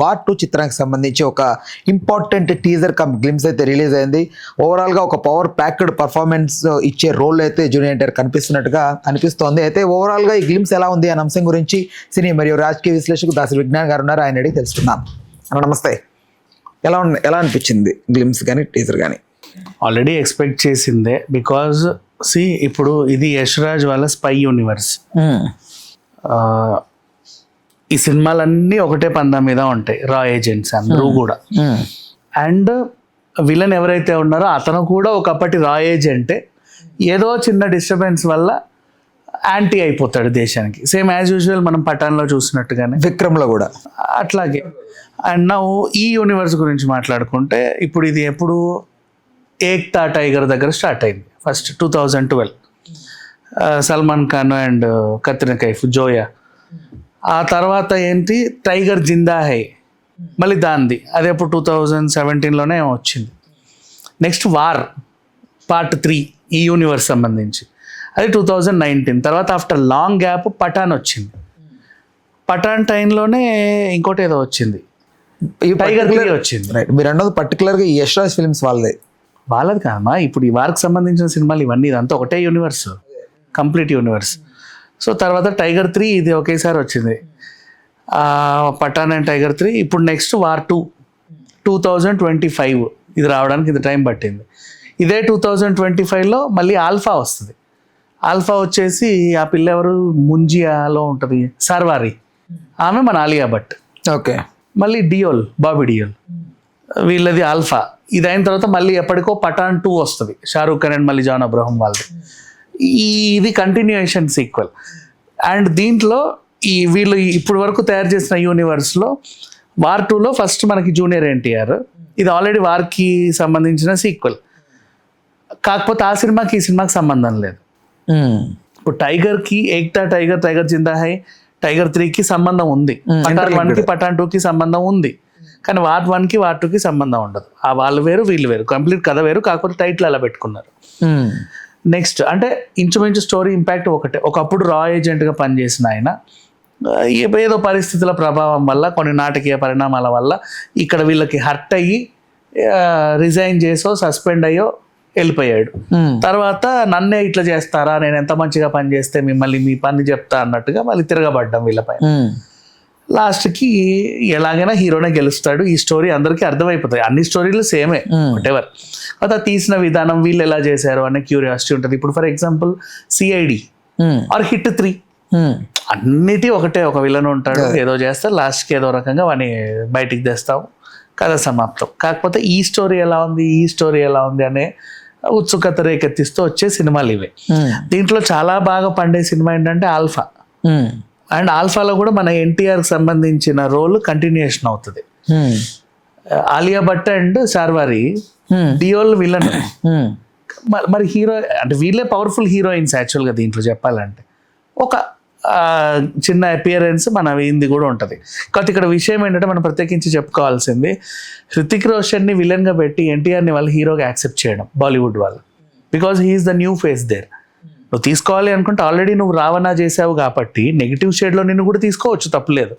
War 2 చిత్రానికి సంబంధించి ఒక ఇంపార్టెంట్ టీజర్ కమ్ గ్లిమ్స్ అయితే రిలీజ్ అయింది. ఓవరాల్ గా ఒక పవర్ ప్యాక్డ్ పర్ఫార్మెన్స్ ఇచ్చే రోల్ అయితే జూనియర్ ఎన్టీఆర్ కనిపిస్తున్నట్టుగా అనిపిస్తోంది. అయితే ఓవరాల్ గా ఈ గ్లిమ్స్ ఎలా ఉంది అనే అంశం గురించి సినీ మరియు రాజకీయ విశ్లేషకుడు దాసరి విజ్ఞాన్ గారు ఉన్నారు, ఆయన అడిగి తెలుసుకుందాం. అన్న నమస్తే, ఎలా అనిపించింది గ్లిమ్స్ కానీ టీజర్ కానీ? ఆల్రెడీ ఎక్స్పెక్ట్ చేసిందే, బికాజ్ ఇప్పుడు ఇది యష్ రాజ్ వాళ్ళ స్పై యూనివర్స్. ఈ సినిమాలన్నీ ఒకటే పందా మీద ఉంటాయి, రా ఏజెంట్స్ అందరూ కూడా. అండ్ విలన్ ఎవరైతే ఉన్నారో అతను కూడా ఒకప్పటి రా ఏజెంటే, ఏదో చిన్న డిస్టర్బెన్స్ వల్ల యాంటీ అయిపోతాడు దేశానికి. సేమ్ యాజ్ యూజువల్ మనం పఠాన్లో చూసినట్టుగానే, విక్రమ్లో కూడా అట్లాగే. అండ్ నా ఈ యూనివర్స్ గురించి మాట్లాడుకుంటే, ఇప్పుడు ఇది ఎప్పుడు ఏక్తా టైగర్ దగ్గర స్టార్ట్ అయింది ఫస్ట్ 2012, సల్మాన్ ఖాన్ అండ్ కత్రినా కైఫ్, జోయా. ఆ తర్వాత ఏంటి టైగర్ జిందా హై, మళ్ళీ దాంది అది ఎప్పుడు 2017లోనే వచ్చింది. నెక్స్ట్ వార్ పార్ట్ 3 ఈ యూనివర్స్ సంబంధించి, అది 2019. తర్వాత ఆఫ్టర్ లాంగ్ గ్యాప్ పఠాన్ వచ్చింది. పఠాన్ టైంలోనే ఇంకోటి ఏదో వచ్చింది, టైగర్ 3 వచ్చింది. మీరు అన్నది పర్టికులర్గా ఈ యష్ రాజ్ ఫిల్మ్స్ వాళ్ళది కాదమ్మా. ఇప్పుడు ఈ వార్కి సంబంధించిన సినిమాలు ఇవన్నీ ఇదంతా ఒకటే యూనివర్స్, కంప్లీట్ యూనివర్స్. సో తర్వాత టైగర్ 3 ఇది ఒకేసారి వచ్చింది, పఠాన్ అండ్ టైగర్ 3. ఇప్పుడు నెక్స్ట్ వార్ 2 2025, ఇది రావడానికి ఇది టైం పట్టింది. ఇదే 2025లో మళ్ళీ ఆల్ఫా వస్తుంది. ఆల్ఫా వచ్చేసి ఆ పిల్ల ఎవరు, ముంజియాలో ఉంటుంది సర్వారి, ఆమె మన ఆలియా భట్. ఓకే. మళ్ళీ డియోల్, బాబీ డియోల్, వీళ్ళది ఆల్ఫా. ఇది అయిన తర్వాత మళ్ళీ ఎప్పటికో పఠాన్ 2 వస్తుంది, షారూక్ ఖాన్ అండ్ మళ్ళీ జాన్ అబ్రహం వాళ్ళది. ఇది కంటిన్యూయేషన్ సీక్వెల్. అండ్ దీంట్లో వీళ్ళు ఇప్పుడు వరకు తయారు చేసిన యూనివర్స్లో వార్ 2లో ఫస్ట్ మనకి జూనియర్ ఎన్టీఆర్, ఇది ఆల్రెడీ వార్కి సంబంధించిన సీక్వెల్. కాకపోతే ఆ సినిమాకి ఈ సినిమాకి సంబంధం లేదు. ఇప్పుడు టైగర్కి ఏక్తా టైగర్, టైగర్ జిందా హై, టైగర్ 3కి సంబంధం ఉంది, పఠాన్ 1కి పఠాన్ 2కి సంబంధం ఉంది. కానీ వార్ 1కి వార్ 2కి సంబంధం ఉండదు. ఆ వాళ్ళు వేరు వీళ్ళు వేరు, కంప్లీట్ కథ వేరు, కాకపోతే టైటిల్ అలా పెట్టుకున్నారు. నెక్స్ట్ అంటే ఇంచుమించు స్టోరీ ఇంపాక్ట్ ఒకటే. ఒకప్పుడు రా ఏజెంట్గా పనిచేసిన ఆయన ఏదో పరిస్థితుల ప్రభావం వల్ల, కొన్ని నాటకీయ పరిణామాల వల్ల ఇక్కడ వీళ్ళకి హర్ట్ అయ్యి రిజైన్ చేసో సస్పెండ్ అయ్యో వెళ్ళిపోయాడు. తర్వాత నన్నే ఇట్లా చేస్తారా, నేను ఎంత మంచిగా పని చేస్తే మిమ్మల్ని మీ పని చెప్తా అన్నట్టుగా మళ్ళీ తిరగబడ్డాం వీళ్ళపైన. లాస్ట్కి ఎలాగైనా హీరోనే గెలుస్తాడు. ఈ స్టోరీ అందరికీ అర్థమైపోతాయి, అన్ని స్టోరీలు సేమే వాటెవర్. తర్వాత తీసిన విధానం వీళ్ళు ఎలా చేశారు అనే క్యూరియాసిటీ ఉంటుంది. ఇప్పుడు for example CID or HIT 3, అన్నిటి ఒకటే, ఒక విలన్ ఉంటాడు, ఏదో చేస్తారు, లాస్ట్కి ఏదో రకంగా వాడిని బయటికి తెస్తాం, కథ సమాప్తం. కాకపోతే ఈ స్టోరీ ఎలా ఉంది, ఈ స్టోరీ ఎలా ఉంది అనే ఉత్సుకత రేకెత్తిస్తూ వచ్చే సినిమాలు ఇవే. దీంట్లో చాలా బాగా పండే సినిమా ఏంటంటే ఆల్ఫా. అండ్ ఆల్ఫాలో కూడా మన ఎన్టీఆర్కి సంబంధించిన రోల్ కంటిన్యూషన్ అవుతుంది. Alia Bhatt and Sharvari, Deol villain. మరి హీరో అంటే వీళ్ళే పవర్ఫుల్ హీరోయిన్స్ యాక్చువల్గా దీంట్లో చెప్పాలంటే. ఒక చిన్న అపియరెన్స్ మన వీంది కూడా ఉంటుంది. కాకపోతే ఇక్కడ విషయం ఏంటంటే మనం ప్రత్యేకించి చెప్పుకోవాల్సింది, హృతిక్ రోషన్ని విలన్గా పెట్టి ఎన్టీఆర్ని వాళ్ళు హీరోగా యాక్సెప్ట్ చేయడం బాలీవుడ్ వాళ్ళు, because he's the new face there. నువ్వు తీసుకోవాలి అనుకుంటే ఆల్రెడీ నువ్వు రావణా చేసావు కాబట్టి నెగిటివ్ షేడ్లో నిన్ను కూడా తీసుకోవచ్చు, తప్పులేదు,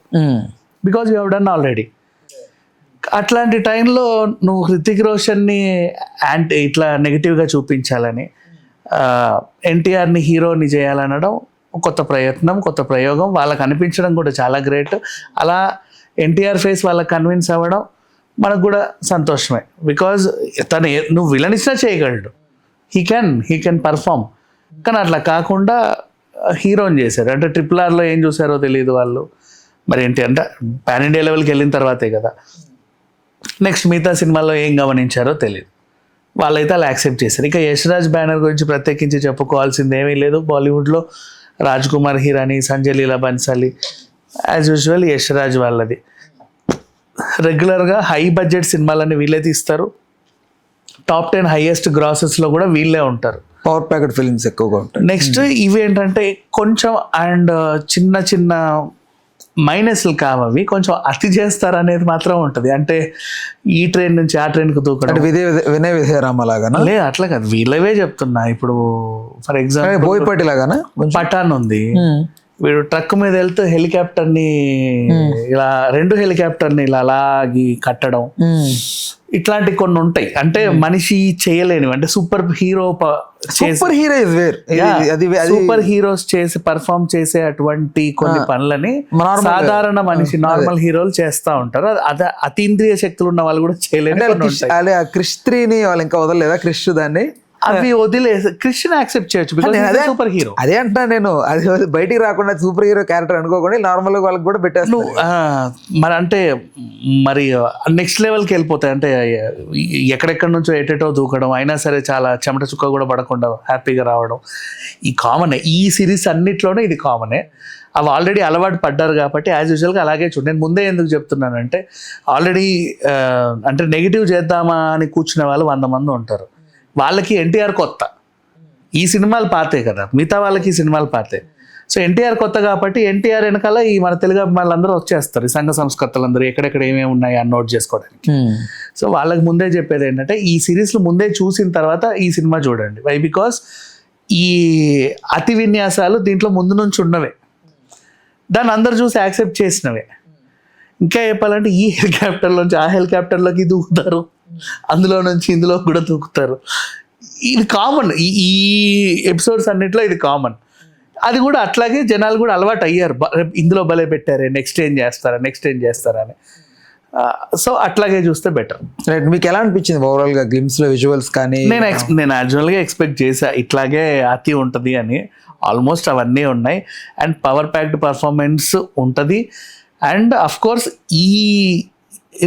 because you have done already. అట్లాంటి టైంలో నువ్వు హృతిక్ రోషన్ని ఇట్లా నెగిటివ్గా చూపించాలని, ఎన్టీఆర్ని హీరోని చేయాలనడం కొత్త ప్రయత్నం, కొత్త ప్రయోగం. వాళ్ళకి అనిపించడం కూడా చాలా గ్రేట్. అలా ఎన్టీఆర్ ఫేస్ వాళ్ళకి కన్విన్స్ అవ్వడం మనకు కూడా సంతోషమే, బికాజ్ తను నువ్వు విలన్ ఇచ్చినా చేయగలడు, హీ కెన్ పర్ఫామ్. కానీ అట్లా కాకుండా హీరోని చేశారు. అంటే RRRలో ఏం చూసారో తెలియదు వాళ్ళు, మరి ఏంటి అంటే పాన్ ఇండియా లెవెల్కి వెళ్ళిన తర్వాతే కదా. నెక్స్ట్ మిగతా సినిమాల్లో ఏం గమనించారో తెలియదు, వాళ్ళైతే అలా యాక్సెప్ట్ చేశారు. ఇక యష్ రాజ్ బ్యానర్ గురించి ప్రత్యేకించి చెప్పుకోవాల్సింది ఏమీ లేదు. బాలీవుడ్లో రాజ్ కుమార్ హిరానీ, సంజయ్ లీలా బన్సాలి, యాజ్ యూజువల్ యష్ రాజ్ వాళ్ళది. రెగ్యులర్గా హై బడ్జెట్ సినిమాలన్నీ వీళ్ళే తీస్తారు. టాప్ 10 హైయెస్ట్ గ్రాసెస్లో కూడా వీళ్ళే ఉంటారు. పవర్ ప్యాకెట్ ఫిల్మ్స్ ఎక్కువగా ఉంటాయి. నెక్స్ట్ ఇవి ఏంటంటే కొంచెం అండ్ చిన్న చిన్న మైనస్లు కావవి, కొంచెం అతి చేస్తారు అనేది మాత్రం ఉంటుంది. అంటే ఈ ట్రైన్ నుంచి ఆ ట్రైన్కి దూకడం, వినయ విజయరామ లాగా లే అట్లా కాదు, వీళ్ళవే చెప్తున్నా. ఇప్పుడు ఫర్ ఎగ్జాంపుల్ బోయపాటి లాగానా, పఠాన్ ఉంది, వీడు ట్రక్ మీద వెళ్తూ హెలికాప్టర్ని ఇలా 2 హెలికాప్టర్ని ఇలా అలాగి కట్టడం, ఇట్లాంటి కొన్ని ఉంటాయి. అంటే మనిషి చేయలేనివి, అంటే super hero super hero is where, super heroes చేసి పర్ఫామ్ చేసే అటువంటి కొన్ని పనులని సాధారణ మనిషి నార్మల్ హీరోలు చేస్తా ఉంటారు. అదే అతీంద్రియ శక్తులు ఉన్న వాళ్ళు కూడా చేయలేని. అదే క్రిష్ 3ని వాళ్ళు ఇంకా వదలలేదా క్రిష్ దాన్ని? అవి వదిలేసి క్రిష్ని యాక్సెప్ట్ చేయొచ్చు, సూపర్ హీరో. అదే అంటున్నా నేను, అది బయటికి రాకుండా సూపర్ హీరో క్యారెక్టర్ అనుకోకుండా నార్మల్ వాళ్ళకి కూడా పెట్టేస్తాను. మరి అంటే మరి నెక్స్ట్ లెవెల్కి వెళ్ళిపోతాయి. అంటే ఎక్కడెక్కడి నుంచో ఎటెటో దూకడం, అయినా సరే చాలా చెమట చుక్క కూడా పడకుండా హ్యాపీగా రావడం, ఈ కామనే. ఈ సిరీస్ అన్నిట్లోనే ఇది కామనే. అవి ఆల్రెడీ అలవాటు పడ్డారు కాబట్టి యాజ్ యూజువల్గా అలాగే చూడండి. నేను ముందే ఎందుకు చెప్తున్నానంటే, ఆల్రెడీ అంటే నెగిటివ్ చేద్దామా అని కూర్చునే వాళ్ళు 100 మంది ఉంటారు. వాళ్ళకి ఎన్టీఆర్ కొత్త, ఈ సినిమాలు పాతే కదా, మిగతా వాళ్ళకి ఈ సినిమాలు పాతే. సో ఎన్టీఆర్ కొత్త కాబట్టి ఎన్టీఆర్ వెనకాల ఈ మన తెలుగు అభిమానులందరూ వచ్చేస్తారు, ఈ సంఘ సంస్కర్తలందరూ ఎక్కడెక్కడ ఏమేమి ఉన్నాయి అని నోట్ చేసుకోవడానికి. సో వాళ్ళకి ముందే చెప్పేది ఏంటంటే, ఈ సిరీస్లు ముందే చూసిన తర్వాత ఈ సినిమా చూడండి. వై? బికాస్ ఈ అతి విన్యాసాలు దీంట్లో ముందు నుంచి ఉన్నవే, దాన్ని అందరు చూసి యాక్సెప్ట్ చేసినవే. ఇంకా చెప్పాలంటే ఈ హెలికాప్టర్లోంచి ఆ హెలికాప్టర్లోకి దూకుతారు, అందులో నుంచి ఇందులో కూడా దూకుతారు. ఇది కామన్, ఈ ఎపిసోడ్స్ అన్నిట్లో ఇది కామన్. అది కూడా అట్లాగే జనాలు కూడా అలవాటు అయ్యారు, ఇందులో భలే పెట్టారే, నెక్స్ట్ ఏం చేస్తారా అని. సో అట్లాగే చూస్తే బెటర్. రైట్. మీకు ఎలా అనిపించింది ఓవరాల్గా గ్లిమ్స్లో విజువల్స్ కానీ? నేను యాక్చువల్గా ఎక్స్పెక్ట్ చేసా ఇట్లాగే అతి ఉంటుంది అని. ఆల్మోస్ట్ అవన్నీ ఉన్నాయి. అండ్ పవర్ ప్యాక్డ్ పర్ఫార్మెన్స్ ఉంటుంది. అండ్ అఫ్ కోర్స్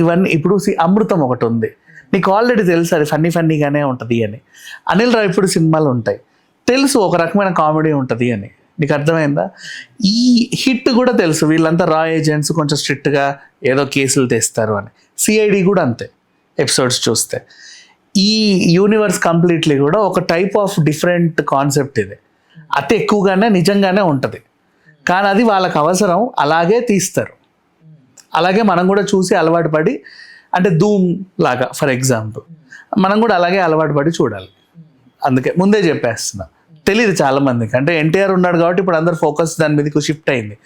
ఇవన్నీ ఇప్పుడు అమృతం ఒకటి ఉంది, నీకు ఆల్రెడీ తెలుసు అది ఫన్నీగానే ఉంటుంది అని. అనిల్ రావిపూడి సినిమాలు ఉంటాయి, తెలుసు ఒక రకమైన కామెడీ ఉంటుంది అని, నీకు అర్థమైందా? ఈ హిట్ కూడా తెలుసు, వీళ్ళంతా రా ఏజెంట్స్, కొంచెం స్ట్రిక్ట్గా ఏదో కేసులు తెస్తారు అని. సిఐడి కూడా అంతే, ఎపిసోడ్స్ చూస్తే. ఈ యూనివర్స్ కంప్లీట్లీ కూడా ఒక టైప్ ఆఫ్ డిఫరెంట్ కాన్సెప్ట్ ఇది. అతి ఎక్కువగానే నిజంగానే ఉంటుంది, కానీ అది వాళ్ళకి అవసరం, అలాగే తీస్తారు. అలాగే మనం కూడా చూసి అలవాటు పడి, అంటే ధూమ్ లాగా ఫర్ ఎగ్జాంపుల్, మనం కూడా అలాగే అలవాటు పడి చూడాలి. అందుకే ముందే చెప్పేస్తున్నా, తెలియదు చాలా మందికి. అంటే ఎన్టీఆర్ ఉన్నాడు కాబట్టి ఇప్పుడు అందరు ఫోకస్ దాని మీదకి షిఫ్ట్ అయింది.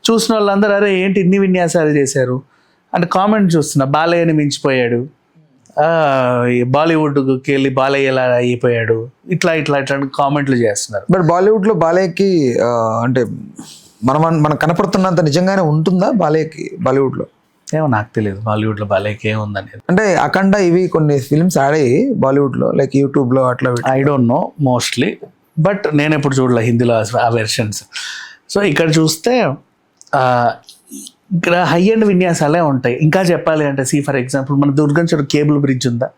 చూసిన వాళ్ళందరూ అరే ఏంటి ఇన్ని విన్యాసాలు చేశారు అంటే కామెంట్ చూస్తున్నా, బాలయ్యని మించిపోయాడు, బాలీవుడ్కి వెళ్ళి బాలయ్య ఎలా అయిపోయాడు, ఇట్లా కామెంట్లు చేస్తున్నారు. బట్ బాలీవుడ్లో బాలయ్యకి అంటే మనం కనపడుతున్నంత నిజంగానే ఉంటుందా బాలయ్యకి బాలీవుడ్లో? ఏమో నాకు తెలియదు బాలీవుడ్లో బాలయ్యకి ఏముందనేది. అంటే అఖండ ఇవి కొన్ని ఫిల్మ్స్ ఆడాయి బాలీవుడ్లో, లైక్ యూట్యూబ్లో అట్లా. I don't know mostly, but నేను ఎప్పుడు చూడలే హిందీలో ఆ వెర్షన్స్. సో ఇక్కడ చూస్తే ఇక్కడ హై అండ్ విన్యాసాలే ఉంటాయి. ఇంకా చెప్పాలి అంటే ఫర్ ఎగ్జాంపుల్ మన దుర్గం చెడు కేబుల్ బ్రిడ్జ్ ఉందా,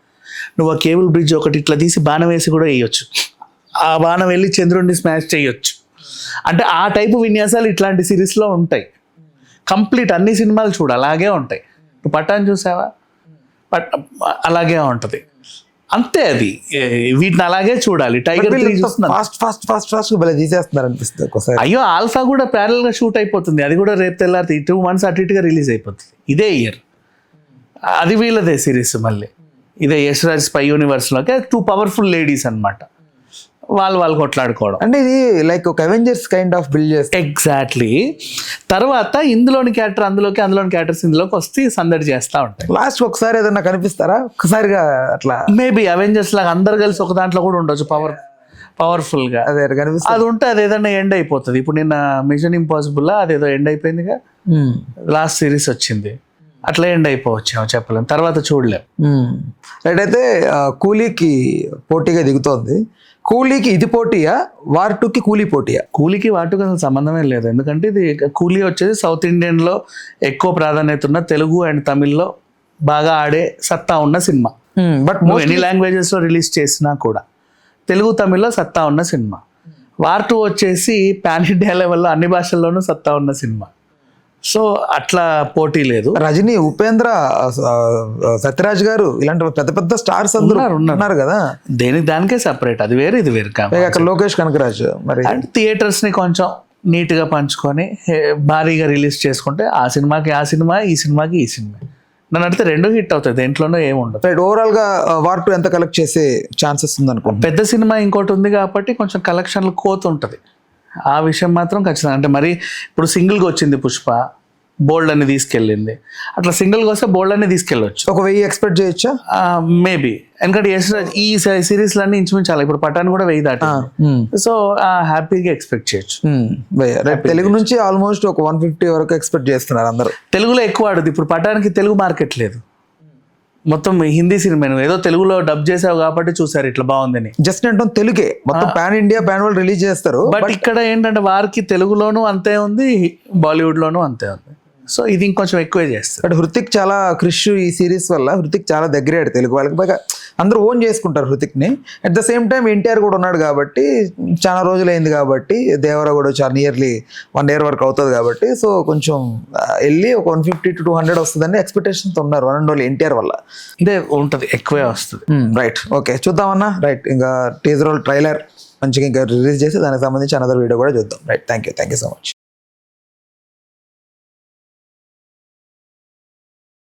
నువ్వు ఆ కేబుల్ బ్రిడ్జ్ ఒకటి ఇట్లా తీసి బాణం వేసి కూడా వేయొచ్చు, ఆ బాణం వెళ్ళి చంద్రుడిని స్మాష్ చేయొచ్చు. అంటే ఆ టైపు విన్యాసాలు ఇట్లాంటి సిరీస్లో ఉంటాయి. కంప్లీట్ అన్ని సినిమాలు చూడు అలాగే ఉంటాయి. నువ్వు పఠాన్ చూసావా, అలాగే ఉంటుంది. అంతే, అది వీటిని అలాగే చూడాలి. టైగర్ 3 ఫాస్ట్ తీసేస్తున్నారు అనిపిస్తుంది ఒకసారి. అయ్యో ఆల్ఫా కూడా ప్యారల్ గా షూట్ అయిపోతుంది, అది కూడా రేపు తెల్లారి 2 months అటు ఇటుగా రిలీజ్ అయిపోతుంది ఇదే ఇయర్. అది వీళ్ళదే సిరీస్ మళ్ళీ, ఇదే యశ్ రాజ్ స్పై యూనివర్స్ లోకి 2 పవర్ఫుల్ లేడీస్ అన్నమాట, వాళ్ళు కొట్లాడుకోవడం. అంటే ఇది లైక్ ఒక అవెంజర్స్ కైండ్ ఆఫ్ బిల్డ్ చేస్తారు. ఎగ్జాక్ట్లీ. తర్వాత అందులోని క్యారెక్టర్స్ ఇందులోకి వస్తే సందడి చేస్తూ ఉంటాయి. లాస్ట్ ఒకసారి ఏదన్నా కనిపిస్తారా ఒక్కసారిగా అట్లా? మేబీ అవెంజర్స్ లాగా అందరు కలిసి ఒక దాంట్లో కూడా ఉండొచ్చు, పవర్ఫుల్ గా. అదే అది ఉంటే అది ఏదైనా ఎండ్ అయిపోతుంది. ఇప్పుడు నిన్న మిషన్ ఇంపాసిబుల్ అదేదో ఎండ్ అయిపోయిందిగా, లాస్ట్ సిరీస్ వచ్చింది, అట్లా ఎండ్ అయిపోవచ్చు చెప్పలేము, తర్వాత చూడలేం. రైట్. అయితే కూలీకి పోటీగా దిగుతోంది. కూలీకి ఇది పోటీయా, వార్ 2కి కూలీ పోటీయా? కూలీకి వార్ 2కి అసలు సంబంధమే లేదు, ఎందుకంటే ఇది కూలీ వచ్చేది సౌత్ ఇండియన్లో ఎక్కువ ప్రాధాన్యత ఉన్న తెలుగు అండ్ తమిళ్లో బాగా ఆడే సత్తా ఉన్న సినిమా. బట్ ఎన్ని లాంగ్వేజెస్లో రిలీజ్ చేసినా కూడా తెలుగు తమిళ్లో సత్తా ఉన్న సినిమా. వార్ 2 వచ్చేసి పాన్ ఇండియా లెవెల్లో అన్ని భాషల్లోనూ సత్తా ఉన్న సినిమా. సో అట్లా పోటీ లేదు. రజనీ, ఉపేంద్ర, సత్యరాజ్ గారు ఇలాంటి పెద్ద పెద్ద స్టార్స్ అందరూ ఉన్నారు కదా, దానికే సపరేట్, అది వేరు ఇది వేరు. అక్కడ లోకేష్ కనకరాజ్ మరి. అండ్ థియేటర్స్ ని కొంచెం నీట్ గా పంచుకొని భారీగా రిలీజ్ చేసుకుంటే ఆ సినిమాకి ఆ సినిమా, ఈ సినిమాకి ఈ సినిమా, నన్ను అడిగితే 2 హిట్ అవుతాయి, దేంట్లోనూ ఏముండదు. ఓవరాల్ గా వార్ 2 ఎంత కలెక్ట్ చేసే ఛాన్సెస్ ఉంది అనుకో. పెద్ద సినిమా ఇంకోటి ఉంది కాబట్టి కొంచెం కలెక్షన్లు కోత ఉంటుంది. ఆ విషయం మాత్రం ఖచ్చితంగా. అంటే మరి ఇప్పుడు సింగిల్గా వచ్చింది పుష్ప, బోల్డ్ అని తీసుకెళ్ళింది, అట్లా సింగిల్గా వస్తే బోల్డ్ అని తీసుకెళ్ళొచ్చు ఒక 1000 ఎక్స్పెక్ట్ చేయొచ్చా? మేబీ. ఎందుకంటే ఈ సిరీస్లన్నీ ఇంచుమించాలి, ఇప్పుడు పఠాన్ కూడా 1000 దాటింది, సో హ్యాపీగా ఎక్స్పెక్ట్ చేయొచ్చు. రేపు తెలుగు నుంచి ఆల్మోస్ట్ ఒక 150 వరకు ఎక్స్పెక్ట్ చేస్తున్నారు అందరూ. తెలుగులో ఎక్కువ ఆడుద్ది ఇప్పుడు, పఠాన్కి తెలుగు మార్కెట్ లేదు, మొత్తం హిందీ సినిమా. నువ్వు ఏదో తెలుగులో డబ్ చేసావు కాబట్టి చూసారు ఇట్లా బాగుందని. జస్ట్ అంటే తెలుగే మొత్తం pan India pan world release చేస్తారు. బట్ ఇక్కడ ఏంటంటే వారికి తెలుగులోనూ అంతే ఉంది, బాలీవుడ్లోనూ అంతే ఉంది, సో ఇది ఇంకొంచెం ఎక్కువే చేస్తారు. బట్ హృతిక్ చాలా క్రిష్ ఈ సిరీస్ వల్ల హృతిక్ చాలా దగ్గరయ్యాడు తెలుగు వాళ్ళకి. పైగా అందరూ ఓన్ చేసుకుంటారు హృతిక్ని. At the same time NTR కూడా ఉన్నాడు కాబట్టి, చాలా రోజులైంది కాబట్టి, దేవరా కూడా చాలా నియర్లీ 1 year వరకు అవుతుంది కాబట్టి, సో కొంచెం వెళ్ళి ఒక 150 to 200 వస్తుందని ఎక్స్పెక్టేషన్స్ ఉన్నారు వన్ అండ్ ఓన్లీ ఎన్టీఆర్ వల్ల. అంటే ఉంటుంది, ఎక్కువే వస్తుంది. రైట్, ఓకే, చూద్దామన్నా. రైట్, ఇంకా టీజర్ ట్రైలర్ మంచిగా ఇంకా రిలీజ్ చేసి దానికి సంబంధించి అనదర్ వీడియో కూడా చూద్దాం. Right, thank you so much.